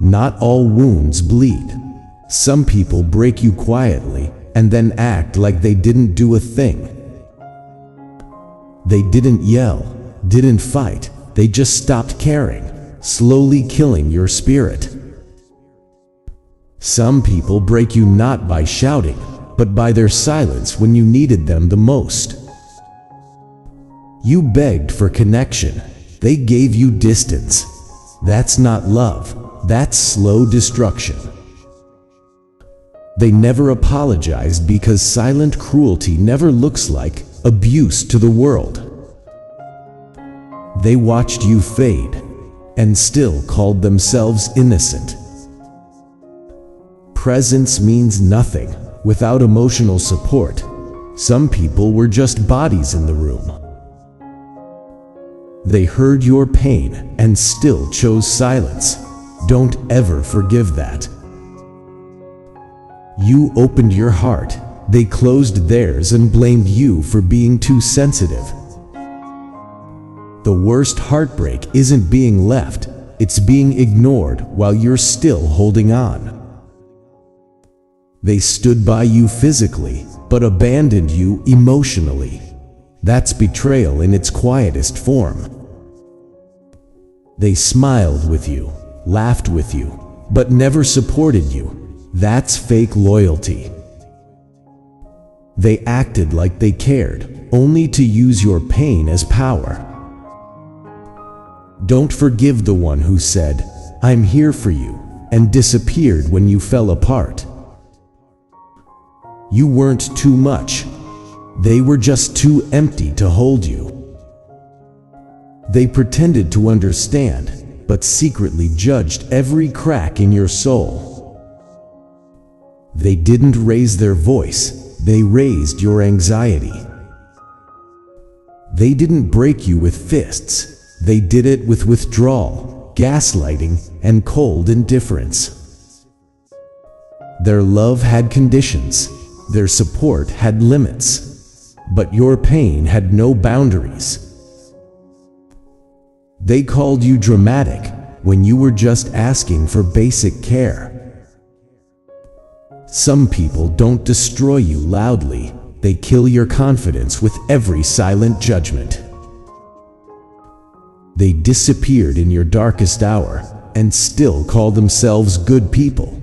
Not all wounds bleed. Some people break you quietly and then act like they didn't do a thing. They didn't yell, didn't fight, they just stopped caring, slowly killing your spirit. Some people break you not by shouting, but by their silence when you needed them the most. You begged for connection, they gave you distance. That's not love, that's slow destruction. They never apologized because silent cruelty never looks like abuse to the world. They watched you fade and still called themselves innocent. Presence means nothing without emotional support. Some people were just bodies in the room. They heard your pain and still chose silence. Don't ever forgive that. You opened your heart, they closed theirs and blamed you for being too sensitive. The worst heartbreak isn't being left, it's being ignored while you're still holding on. They stood by you physically, but abandoned you emotionally. That's betrayal in its quietest form. They smiled with you, laughed with you, but never supported you. That's fake loyalty. They acted like they cared, only to use your pain as power. Don't forgive the one who said, "I'm here for you," and disappeared when you fell apart. You weren't too much. They were just too empty to hold you. They pretended to understand, but secretly judged every crack in your soul. They didn't raise their voice, they raised your anxiety. They didn't break you with fists, they did it with withdrawal, gaslighting, and cold indifference. Their love had conditions, their support had limits, but your pain had no boundaries. They called you dramatic when you were just asking for basic care. Some people don't destroy you loudly, they kill your confidence with every silent judgment. They disappeared in your darkest hour and still call themselves good people.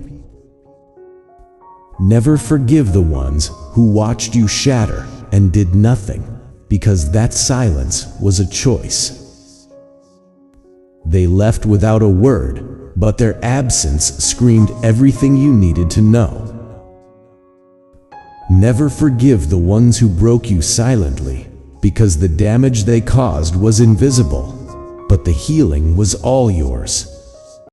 Never forgive the ones who watched you shatter and did nothing, because that silence was a choice. They left without a word, but their absence screamed everything you needed to know. Never forgive the ones who broke you silently, because the damage they caused was invisible, but the healing was all yours.